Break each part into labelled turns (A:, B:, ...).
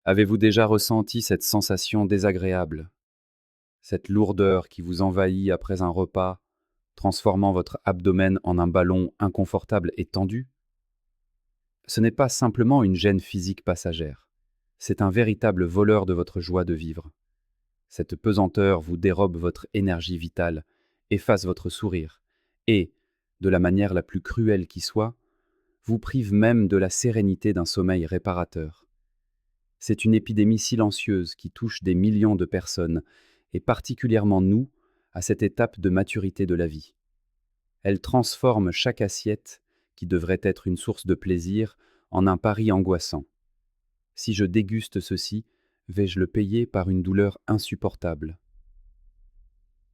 A: Avez-vous déjà ressenti cette sensation désagréable, cette lourdeur qui vous envahit après un repas, transformant votre abdomen en un ballon inconfortable et tendu? Ce n'est pas simplement une gêne physique passagère, c'est un véritable voleur de votre joie de vivre. Cette pesanteur vous dérobe votre énergie vitale, efface votre sourire, et, de la manière la plus cruelle qui soit, vous prive même de la sérénité d'un sommeil réparateur. C'est une épidémie silencieuse qui touche des millions de personnes, et particulièrement nous, à cette étape de maturité de la vie. Elle transforme chaque assiette, qui devrait être une source de plaisir, en un pari angoissant. Si je déguste ceci, vais-je le payer par une douleur insupportable?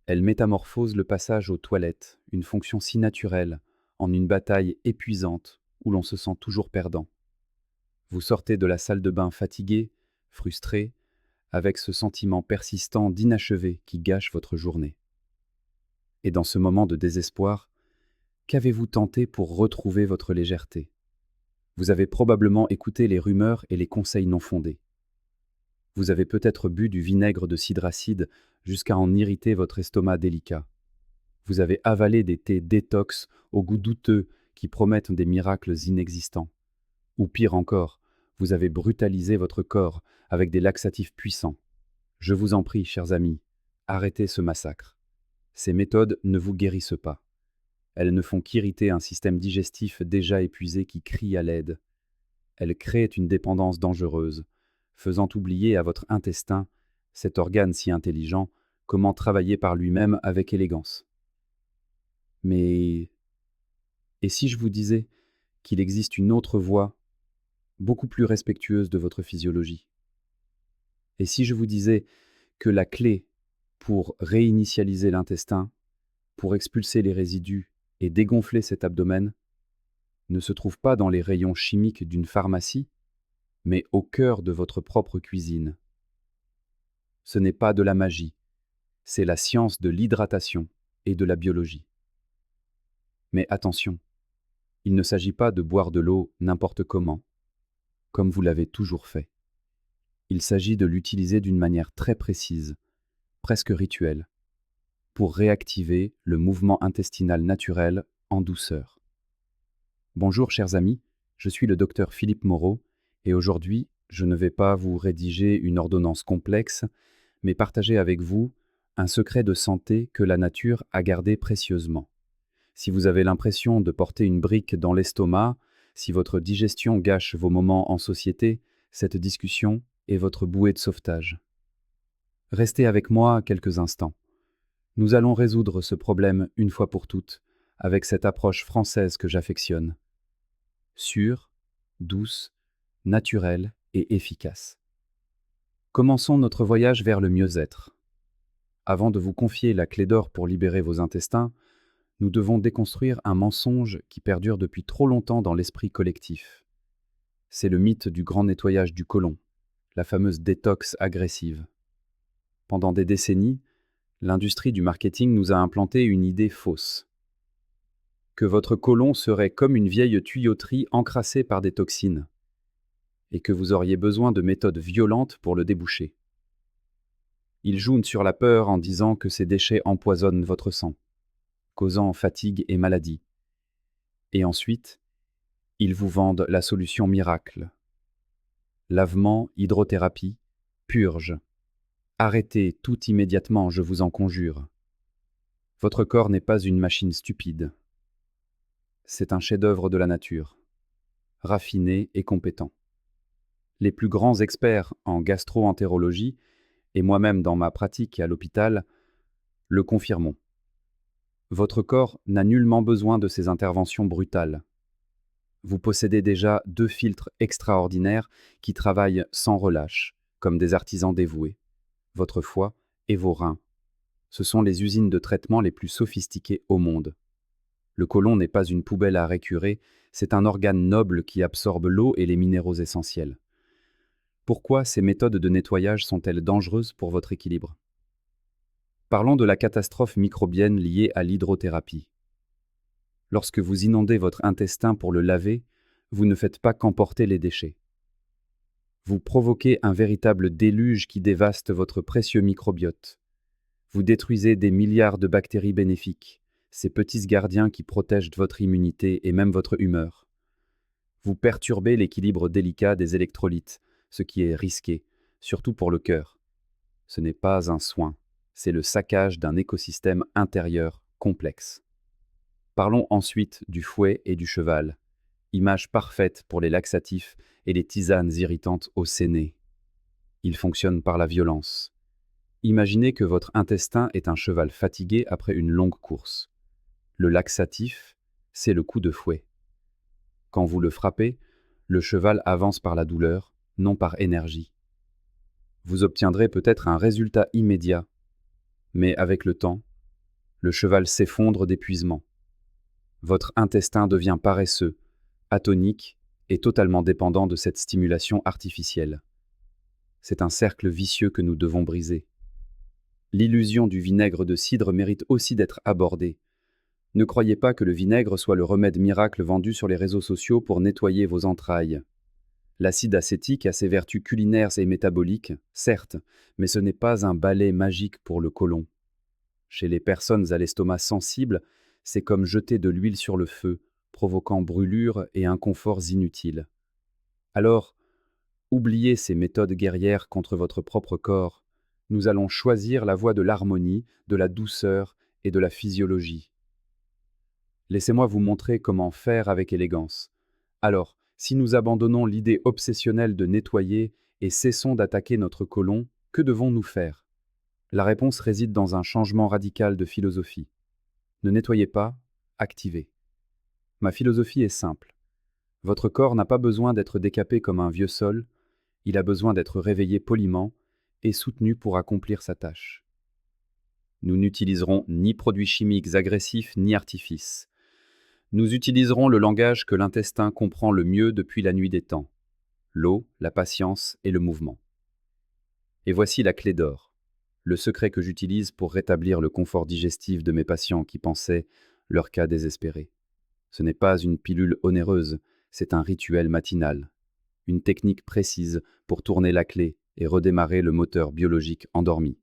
A: Elle métamorphose le passage aux toilettes, une fonction si naturelle, en une bataille épuisante où l'on se sent toujours perdant. Vous sortez de la salle de bain fatigué, frustré, avec ce sentiment persistant d'inachevé qui gâche votre journée. Et dans ce moment de désespoir, qu'avez-vous tenté pour retrouver votre légèreté? Vous avez probablement écouté les rumeurs et les conseils non fondés. Vous avez peut-être bu du vinaigre de cidre acide jusqu'à en irriter votre estomac délicat. Vous avez avalé des thés détox au goût douteux qui promettent des miracles inexistants. Ou pire encore, vous avez brutalisé votre corps avec des laxatifs puissants. Je vous en prie, chers amis, arrêtez ce massacre. Ces méthodes ne vous guérissent pas. Elles ne font qu'irriter un système digestif déjà épuisé qui crie à l'aide. Elles créent une dépendance dangereuse, faisant oublier à votre intestin, cet organe si intelligent, comment travailler par lui-même avec élégance. Mais et si je vous disais qu'il existe une autre voie, beaucoup plus respectueuse de votre physiologie? Et si je vous disais que la clé pour réinitialiser l'intestin, pour expulser les résidus et dégonfler cet abdomen, ne se trouve pas dans les rayons chimiques d'une pharmacie, mais au cœur de votre propre cuisine? Ce n'est pas de la magie, c'est la science de l'hydratation et de la biologie. Mais attention, il ne s'agit pas de boire de l'eau n'importe comment, comme vous l'avez toujours fait. Il s'agit de l'utiliser d'une manière très précise, presque rituelle, pour réactiver le mouvement intestinal naturel en douceur. Bonjour chers amis, je suis le docteur Philippe Moreau et aujourd'hui, je ne vais pas vous rédiger une ordonnance complexe, mais partager avec vous un secret de santé que la nature a gardé précieusement. Si vous avez l'impression de porter une brique dans l'estomac, si votre digestion gâche vos moments en société, cette discussion est votre bouée de sauvetage. Restez avec moi quelques instants. Nous allons résoudre ce problème une fois pour toutes, avec cette approche française que j'affectionne. Sûre, douce, naturelle et efficace. Commençons notre voyage vers le mieux-être. Avant de vous confier la clé d'or pour libérer vos intestins, nous devons déconstruire un mensonge qui perdure depuis trop longtemps dans l'esprit collectif. C'est le mythe du grand nettoyage du côlon, la fameuse détox agressive. Pendant des décennies, l'industrie du marketing nous a implanté une idée fausse. Que votre côlon serait comme une vieille tuyauterie encrassée par des toxines, et que vous auriez besoin de méthodes violentes pour le déboucher. Ils jouent sur la peur en disant que ces déchets empoisonnent votre sang, causant fatigue et maladie. Et ensuite, ils vous vendent la solution miracle. Lavement, hydrothérapie, purge. Arrêtez tout immédiatement, je vous en conjure. Votre corps n'est pas une machine stupide. C'est un chef-d'œuvre de la nature, raffiné et compétent. Les plus grands experts en gastro-entérologie, et moi-même dans ma pratique à l'hôpital, le confirmons. Votre corps n'a nullement besoin de ces interventions brutales. Vous possédez déjà 2 filtres extraordinaires qui travaillent sans relâche, comme des artisans dévoués. Votre foie et vos reins. Ce sont les usines de traitement les plus sophistiquées au monde. Le côlon n'est pas une poubelle à récurer, c'est un organe noble qui absorbe l'eau et les minéraux essentiels. Pourquoi ces méthodes de nettoyage sont-elles dangereuses pour votre équilibre? Parlons de la catastrophe microbienne liée à l'hydrothérapie. Lorsque vous inondez votre intestin pour le laver, vous ne faites pas qu'emporter les déchets. Vous provoquez un véritable déluge qui dévaste votre précieux microbiote. Vous détruisez des milliards de bactéries bénéfiques, ces petits gardiens qui protègent votre immunité et même votre humeur. Vous perturbez l'équilibre délicat des électrolytes, ce qui est risqué, surtout pour le cœur. Ce n'est pas un soin, c'est le saccage d'un écosystème intérieur complexe. Parlons ensuite du fouet et du cheval, image parfaite pour les laxatifs et les tisanes irritantes au séné. Ils fonctionnent par la violence. Imaginez que votre intestin est un cheval fatigué après une longue course. Le laxatif, c'est le coup de fouet. Quand vous le frappez, le cheval avance par la douleur, non par énergie. Vous obtiendrez peut-être un résultat immédiat, mais avec le temps, le cheval s'effondre d'épuisement. Votre intestin devient paresseux, atonique et totalement dépendant de cette stimulation artificielle. C'est un cercle vicieux que nous devons briser. L'illusion du vinaigre de cidre mérite aussi d'être abordée. Ne croyez pas que le vinaigre soit le remède miracle vendu sur les réseaux sociaux pour nettoyer vos entrailles. L'acide acétique a ses vertus culinaires et métaboliques, certes, mais ce n'est pas un balai magique pour le côlon. Chez les personnes à l'estomac sensible, c'est comme jeter de l'huile sur le feu, provoquant brûlures et inconforts inutiles. Alors, oubliez ces méthodes guerrières contre votre propre corps. Nous allons choisir la voie de l'harmonie, de la douceur et de la physiologie. Laissez-moi vous montrer comment faire avec élégance. Alors, si nous abandonnons l'idée obsessionnelle de nettoyer et cessons d'attaquer notre côlon, que devons-nous faire? La réponse réside dans un changement radical de philosophie. Ne nettoyez pas, activez. Ma philosophie est simple. Votre corps n'a pas besoin d'être décapé comme un vieux sol, il a besoin d'être réveillé poliment et soutenu pour accomplir sa tâche. Nous n'utiliserons ni produits chimiques agressifs ni artifices. Nous utiliserons le langage que l'intestin comprend le mieux depuis la nuit des temps, l'eau, la patience et le mouvement. Et voici la clé d'or, le secret que j'utilise pour rétablir le confort digestif de mes patients qui pensaient leur cas désespéré. Ce n'est pas une pilule onéreuse, c'est un rituel matinal, une technique précise pour tourner la clé et redémarrer le moteur biologique endormi.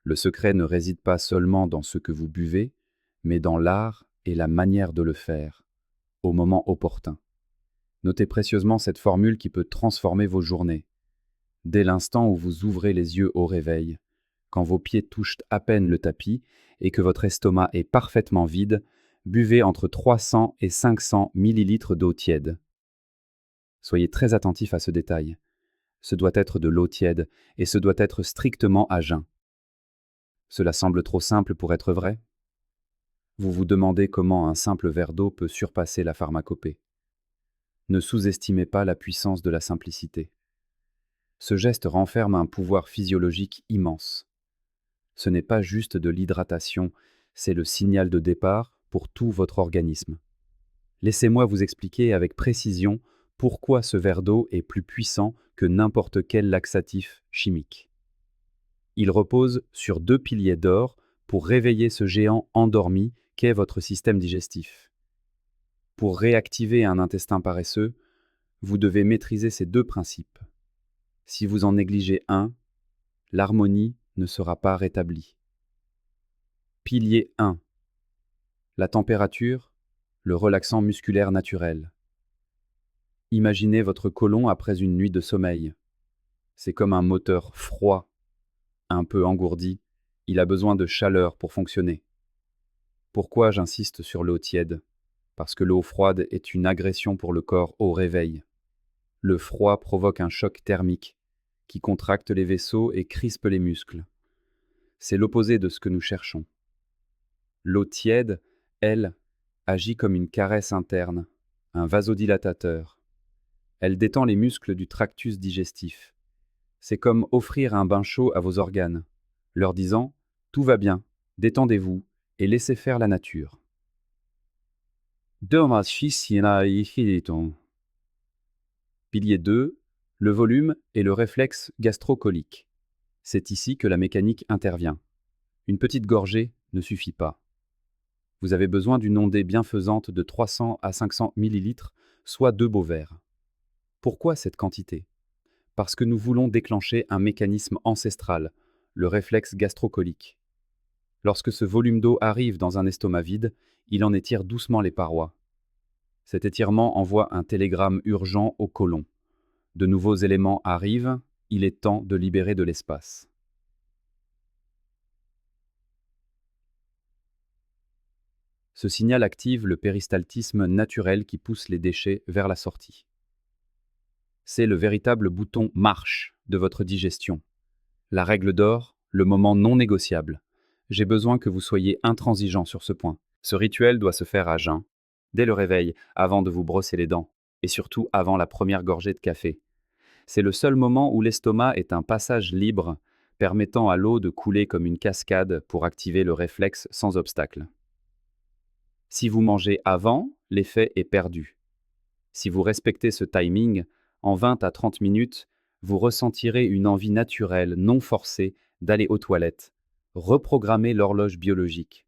A: Le secret ne réside pas seulement dans ce que vous buvez, mais dans l'art et la manière de le faire, au moment opportun. Notez précieusement cette formule qui peut transformer vos journées. Dès l'instant où vous ouvrez les yeux au réveil, quand vos pieds touchent à peine le tapis et que votre estomac est parfaitement vide, buvez entre 300 et 500 millilitres d'eau tiède. Soyez très attentif à ce détail. Ce doit être de l'eau tiède et ce doit être strictement à jeun. Cela semble trop simple pour être vrai? Vous vous demandez comment un simple verre d'eau peut surpasser la pharmacopée. Ne sous-estimez pas la puissance de la simplicité. Ce geste renferme un pouvoir physiologique immense. Ce n'est pas juste de l'hydratation, c'est le signal de départ pour tout votre organisme. Laissez-moi vous expliquer avec précision pourquoi ce verre d'eau est plus puissant que n'importe quel laxatif chimique. Il repose sur 2 piliers d'or pour réveiller ce géant endormi qu'est votre système digestif. Pour réactiver un intestin paresseux, vous devez maîtriser ces 2 principes. Si vous en négligez un, l'harmonie ne sera pas rétablie. Pilier 1. La température, le relaxant musculaire naturel. Imaginez votre côlon après une nuit de sommeil. C'est comme un moteur froid, un peu engourdi, il a besoin de chaleur pour fonctionner. Pourquoi j'insiste sur l'eau tiède? Parce que l'eau froide est une agression pour le corps au réveil. Le froid provoque un choc thermique qui contracte les vaisseaux et crispe les muscles. C'est l'opposé de ce que nous cherchons. L'eau tiède, elle, agit comme une caresse interne, un vasodilatateur. Elle détend les muscles du tractus digestif. C'est comme offrir un bain chaud à vos organes, leur disant « Tout va bien, détendez-vous et laissez faire la nature ». Pilier 2, le volume et le réflexe gastrocolique. C'est ici que la mécanique intervient. Une petite gorgée ne suffit pas. Vous avez besoin d'une ondée bienfaisante de 300 à 500 millilitres, soit 2 beaux verres. Pourquoi cette quantité? Parce que nous voulons déclencher un mécanisme ancestral, le réflexe gastrocolique. Lorsque ce volume d'eau arrive dans un estomac vide, il en étire doucement les parois. Cet étirement envoie un télégramme urgent au côlon. De nouveaux éléments arrivent, il est temps de libérer de l'espace. Ce signal active le péristaltisme naturel qui pousse les déchets vers la sortie. C'est le véritable bouton marche de votre digestion. La règle d'or, le moment non négociable. J'ai besoin que vous soyez intransigeant sur ce point. Ce rituel doit se faire à jeun, dès le réveil, avant de vous brosser les dents, et surtout avant la première gorgée de café. C'est le seul moment où l'estomac est un passage libre, permettant à l'eau de couler comme une cascade pour activer le réflexe sans obstacle. Si vous mangez avant, l'effet est perdu. Si vous respectez ce timing, en 20 à 30 minutes, vous ressentirez une envie naturelle, non forcée, d'aller aux toilettes. Reprogrammez l'horloge biologique.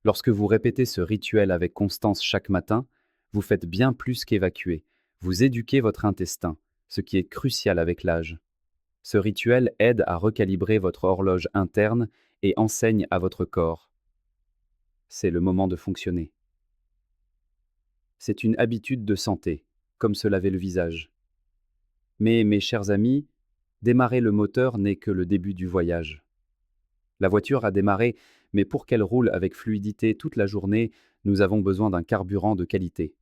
A: Lorsque vous répétez ce rituel avec constance chaque matin, vous faites bien plus qu'évacuer. Vous éduquez votre intestin, ce qui est crucial avec l'âge. Ce rituel aide à recalibrer votre horloge interne et enseigne à votre corps. C'est le moment de fonctionner. C'est une habitude de santé, comme se laver le visage. Mais mes chers amis, démarrer le moteur n'est que le début du voyage. La voiture a démarré, mais pour qu'elle roule avec fluidité toute la journée, nous avons besoin d'un carburant de qualité.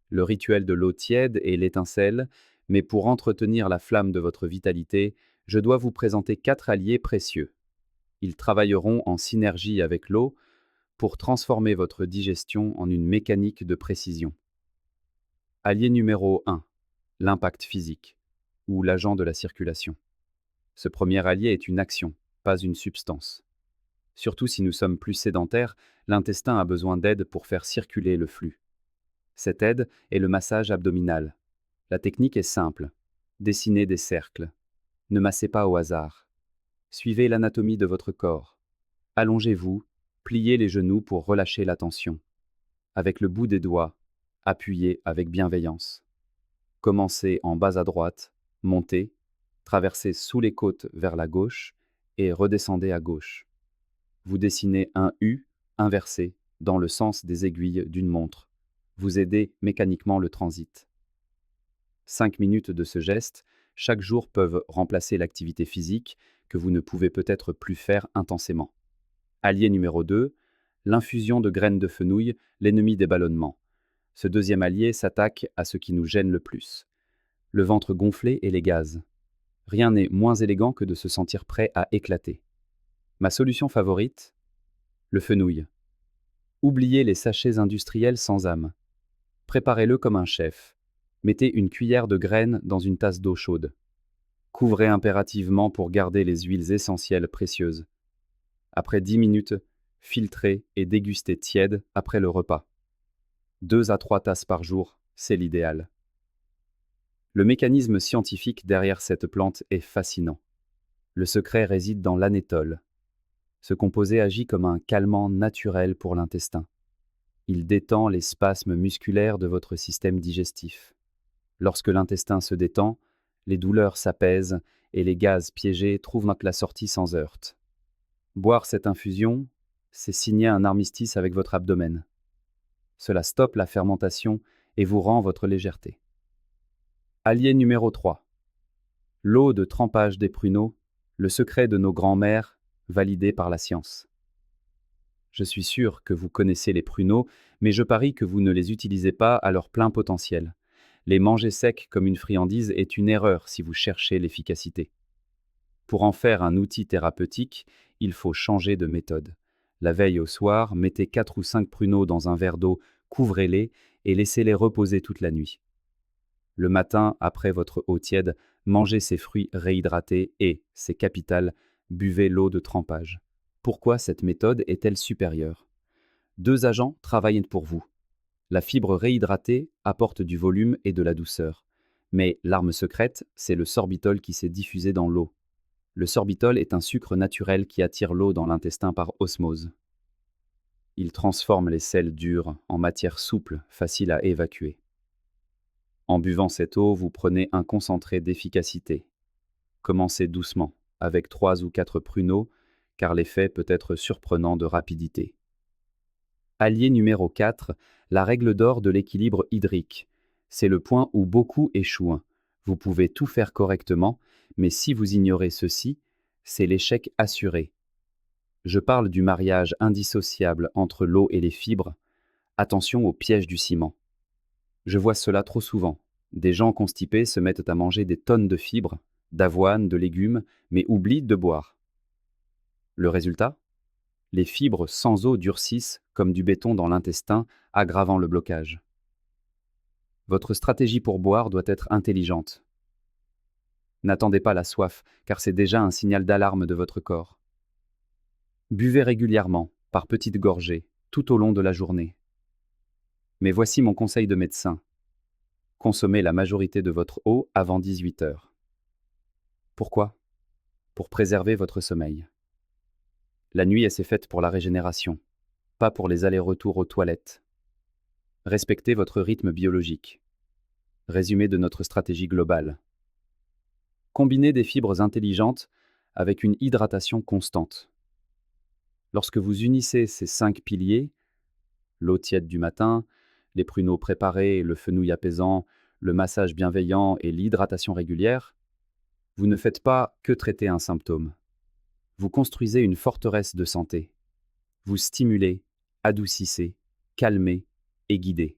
A: Le rituel de l'eau tiède est l'étincelle, mais pour entretenir la flamme de votre vitalité, je dois vous présenter 4 alliés précieux. Ils travailleront en synergie avec l'eau pour transformer votre digestion en une mécanique de précision. Allié numéro 1, l'impact physique, ou l'agent de la circulation. Ce premier allié est une action, pas une substance. Surtout si nous sommes plus sédentaires, l'intestin a besoin d'aide pour faire circuler le flux. Cette aide est le massage abdominal. La technique est simple. Dessinez des cercles. Ne massez pas au hasard. Suivez l'anatomie de votre corps. Allongez-vous, pliez les genoux pour relâcher la tension. Avec le bout des doigts, appuyez avec bienveillance. Commencez en bas à droite, montez, traversez sous les côtes vers la gauche et redescendez à gauche. Vous dessinez un U inversé dans le sens des aiguilles d'une montre. Vous aidez mécaniquement le transit. 5 minutes de ce geste, chaque jour peuvent remplacer l'activité physique que vous ne pouvez peut-être plus faire intensément. Allié numéro 2, l'infusion de graines de fenouil, l'ennemi des ballonnements. Ce deuxième allié s'attaque à ce qui nous gêne le plus. Le ventre gonflé et les gaz. Rien n'est moins élégant que de se sentir prêt à éclater. Ma solution favorite, le fenouil. Oubliez les sachets industriels sans âme. Préparez-le comme un chef. Mettez une cuillère de graines dans une tasse d'eau chaude. Couvrez impérativement pour garder les huiles essentielles précieuses. Après 10 minutes, filtrez et dégustez tiède après le repas. 2 à 3 tasses par jour, c'est l'idéal. Le mécanisme scientifique derrière cette plante est fascinant. Le secret réside dans l'anétole. Ce composé agit comme un calmant naturel pour l'intestin. Il détend les spasmes musculaires de votre système digestif. Lorsque l'intestin se détend, les douleurs s'apaisent et les gaz piégés trouvent la sortie sans heurte. Boire cette infusion, c'est signer un armistice avec votre abdomen. Cela stoppe la fermentation et vous rend votre légèreté. Allié numéro 3. L'eau de trempage des pruneaux, le secret de nos grands-mères, validé par la science. Je suis sûr que vous connaissez les pruneaux, mais je parie que vous ne les utilisez pas à leur plein potentiel. Les manger secs comme une friandise est une erreur si vous cherchez l'efficacité. Pour en faire un outil thérapeutique, il faut changer de méthode. La veille au soir, mettez 4 ou 5 pruneaux dans un verre d'eau, couvrez-les et laissez-les reposer toute la nuit. Le matin, après votre eau tiède, mangez ces fruits réhydratés et, c'est capital, buvez l'eau de trempage. Pourquoi cette méthode est-elle supérieure? 2 agents travaillent pour vous. La fibre réhydratée apporte du volume et de la douceur. Mais l'arme secrète, c'est le sorbitol qui s'est diffusé dans l'eau. Le sorbitol est un sucre naturel qui attire l'eau dans l'intestin par osmose. Il transforme les sels durs en matière souple, facile à évacuer. En buvant cette eau, vous prenez un concentré d'efficacité. Commencez doucement, avec 3 ou 4 pruneaux, car l'effet peut être surprenant de rapidité. Allié numéro 4, la règle d'or de l'équilibre hydrique. C'est le point où beaucoup échouent. Vous pouvez tout faire correctement, mais si vous ignorez ceci, c'est l'échec assuré. Je parle du mariage indissociable entre l'eau et les fibres. Attention au piège du ciment. Je vois cela trop souvent. Des gens constipés se mettent à manger des tonnes de fibres, d'avoine, de légumes, mais oublient de boire. Le résultat? Les fibres sans eau durcissent comme du béton dans l'intestin, aggravant le blocage. Votre stratégie pour boire doit être intelligente. N'attendez pas la soif, car c'est déjà un signal d'alarme de votre corps. Buvez régulièrement, par petites gorgées, tout au long de la journée. Mais voici mon conseil de médecin. Consommez la majorité de votre eau avant 18 heures. Pourquoi? Pour préserver votre sommeil. La nuit, elle s'est faite pour la régénération, pas pour les allers-retours aux toilettes. Respectez votre rythme biologique. Résumé de notre stratégie globale. Combinez des fibres intelligentes avec une hydratation constante. Lorsque vous unissez ces 5 piliers, l'eau tiède du matin, les pruneaux préparés, le fenouil apaisant, le massage bienveillant et l'hydratation régulière, vous ne faites pas que traiter un symptôme. Vous construisez une forteresse de santé. Vous stimulez, adoucissez, calmez et guidez.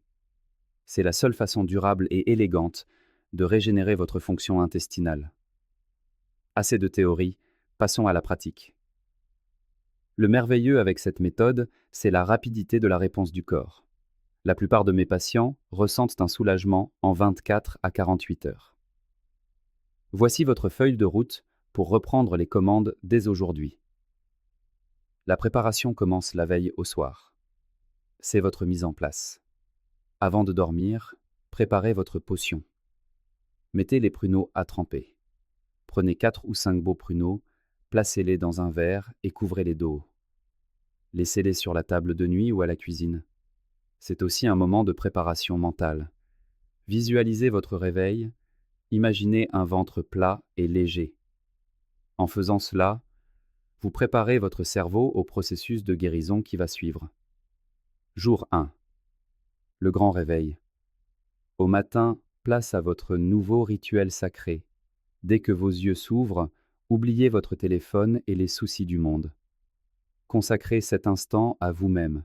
A: C'est la seule façon durable et élégante de régénérer votre fonction intestinale. Assez de théorie, passons à la pratique. Le merveilleux avec cette méthode, c'est la rapidité de la réponse du corps. La plupart de mes patients ressentent un soulagement en 24 à 48 heures. Voici votre feuille de route pour reprendre les commandes dès aujourd'hui. La préparation commence la veille au soir. C'est votre mise en place. Avant de dormir, préparez votre potion. Mettez les pruneaux à tremper. Prenez 4 ou 5 beaux pruneaux, placez-les dans un verre et couvrez-les d'eau. Laissez-les sur la table de nuit ou à la cuisine. C'est aussi un moment de préparation mentale. Visualisez votre réveil, imaginez un ventre plat et léger. En faisant cela, vous préparez votre cerveau au processus de guérison qui va suivre. Jour 1. Le grand réveil. Au matin, place à votre nouveau rituel sacré. Dès que vos yeux s'ouvrent, oubliez votre téléphone et les soucis du monde. Consacrez cet instant à vous-même.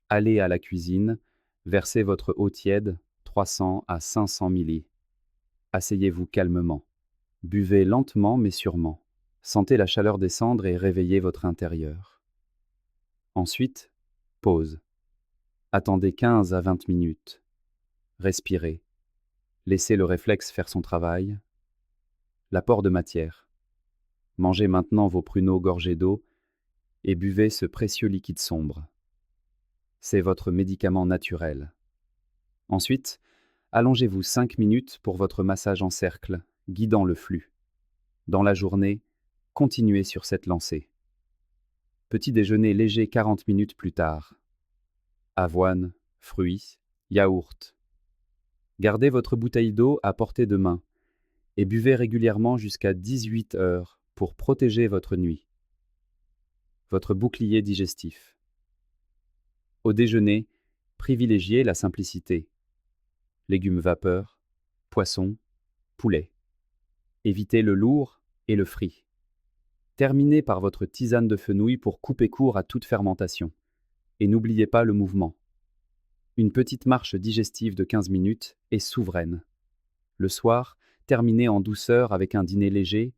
A: Allez à la cuisine, versez votre eau tiède, 300 à 500 ml. Asseyez-vous calmement. Buvez lentement mais sûrement. Sentez la chaleur descendre et réveillez votre intérieur. Ensuite, pause. Attendez 15 à 20 minutes. Respirez. Laissez le réflexe faire son travail. L'apport de matière. Mangez maintenant vos pruneaux gorgés d'eau et buvez ce précieux liquide sombre. C'est votre médicament naturel. Ensuite, allongez-vous 5 minutes pour votre massage en cercle, guidant le flux. Dans la journée, continuez sur cette lancée. Petit déjeuner léger 40 minutes plus tard. Avoine, fruits, yaourt. Gardez votre bouteille d'eau à portée de main et buvez régulièrement jusqu'à 18 heures pour protéger votre nuit. Votre bouclier digestif. Au déjeuner, privilégiez la simplicité. Légumes vapeur, poisson, poulet. Évitez le lourd et le frit. Terminez par votre tisane de fenouil pour couper court à toute fermentation. Et n'oubliez pas le mouvement. Une petite marche digestive de 15 minutes est souveraine. Le soir, terminez en douceur avec un dîner léger,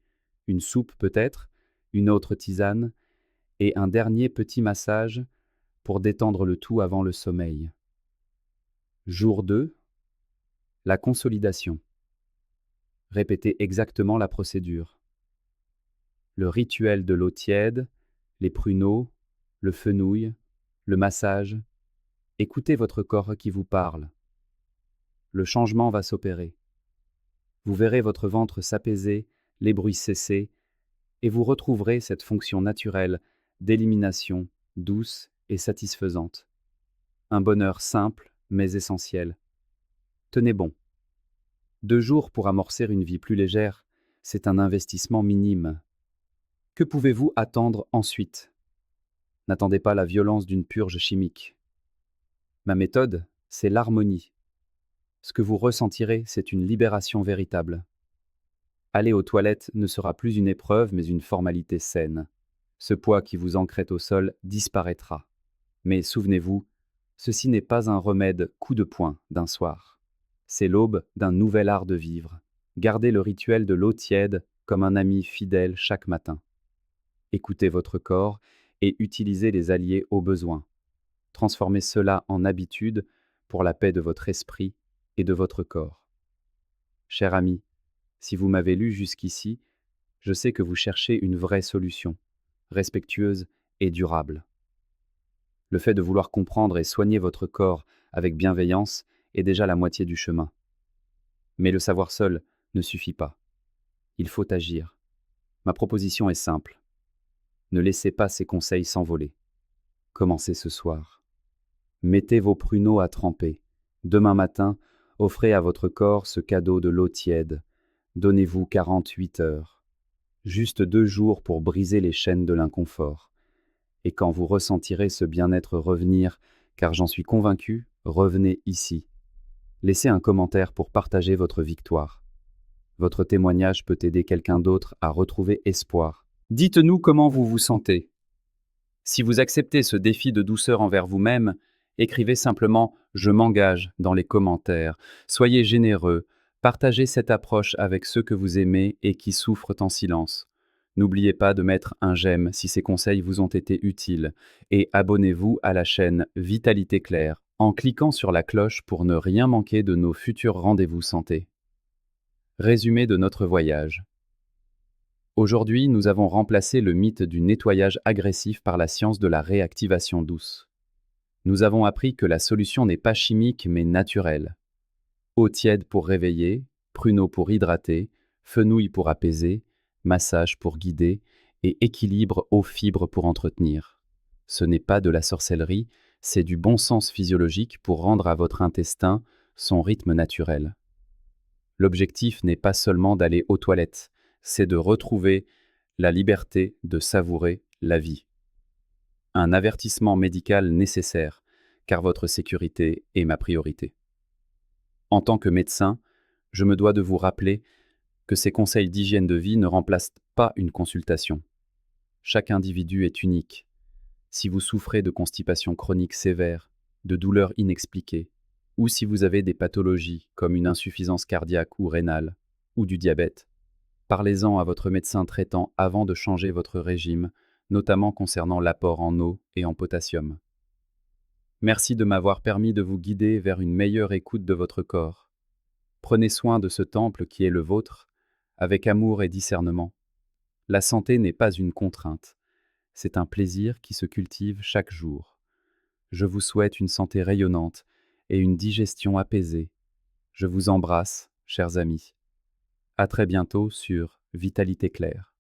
A: une soupe peut-être, une autre tisane, et un dernier petit massage pour détendre le tout avant le sommeil. Jour 2. La consolidation. Répétez exactement la procédure. Le rituel de l'eau tiède, les pruneaux, le fenouil, le massage. Écoutez votre corps qui vous parle. Le changement va s'opérer. Vous verrez votre ventre s'apaiser, les bruits cesser, et vous retrouverez cette fonction naturelle d'élimination, douce et satisfaisante. Un bonheur simple, mais essentiel. Tenez bon. 2 jours pour amorcer une vie plus légère, c'est un investissement minime. Que pouvez-vous attendre ensuite? N'attendez pas la violence d'une purge chimique. Ma méthode, c'est l'harmonie. Ce que vous ressentirez, c'est une libération véritable. Aller aux toilettes ne sera plus une épreuve, mais une formalité saine. Ce poids qui vous ancrait au sol disparaîtra. Mais souvenez-vous, ceci n'est pas un remède coup de poing d'un soir. C'est l'aube d'un nouvel art de vivre. Gardez le rituel de l'eau tiède comme un ami fidèle chaque matin. Écoutez votre corps et utilisez les alliés au besoin. Transformez cela en habitude pour la paix de votre esprit et de votre corps. Cher ami, si vous m'avez lu jusqu'ici, je sais que vous cherchez une vraie solution, respectueuse et durable. Le fait de vouloir comprendre et soigner votre corps avec bienveillance est déjà la moitié du chemin. Mais le savoir seul ne suffit pas. Il faut agir. Ma proposition est simple. Ne laissez pas ces conseils s'envoler. Commencez ce soir. Mettez vos pruneaux à tremper. Demain matin, offrez à votre corps ce cadeau de l'eau tiède. Donnez-vous 48 heures. Juste 2 jours pour briser les chaînes de l'inconfort. Et quand vous ressentirez ce bien-être revenir, car j'en suis convaincu, revenez ici. Laissez un commentaire pour partager votre victoire. Votre témoignage peut aider quelqu'un d'autre à retrouver espoir. Dites-nous comment vous vous sentez. Si vous acceptez ce défi de douceur envers vous-même, écrivez simplement « Je m'engage » dans les commentaires. Soyez généreux, partagez cette approche avec ceux que vous aimez et qui souffrent en silence. N'oubliez pas de mettre un j'aime si ces conseils vous ont été utiles et abonnez-vous à la chaîne Vitalité Claire en cliquant sur la cloche pour ne rien manquer de nos futurs rendez-vous santé. Résumé de notre voyage. Aujourd'hui, nous avons remplacé le mythe du nettoyage agressif par la science de la réactivation douce. Nous avons appris que la solution n'est pas chimique mais naturelle. Eau tiède pour réveiller, pruneaux pour hydrater, fenouil pour apaiser, massage pour guider et équilibre aux fibres pour entretenir. Ce n'est pas de la sorcellerie, c'est du bon sens physiologique pour rendre à votre intestin son rythme naturel. L'objectif n'est pas seulement d'aller aux toilettes, c'est de retrouver la liberté de savourer la vie. Un avertissement médical nécessaire, car votre sécurité est ma priorité. En tant que médecin, je me dois de vous rappeler que ces conseils d'hygiène de vie ne remplacent pas une consultation. Chaque individu est unique. Si vous souffrez de constipation chronique sévère, de douleurs inexpliquées, ou si vous avez des pathologies comme une insuffisance cardiaque ou rénale, ou du diabète, parlez-en à votre médecin traitant avant de changer votre régime, notamment concernant l'apport en eau et en potassium. Merci de m'avoir permis de vous guider vers une meilleure écoute de votre corps. Prenez soin de ce temple qui est le vôtre, avec amour et discernement. La santé n'est pas une contrainte, c'est un plaisir qui se cultive chaque jour. Je vous souhaite une santé rayonnante et une digestion apaisée. Je vous embrasse, chers amis. À très bientôt sur Vitalité Claire.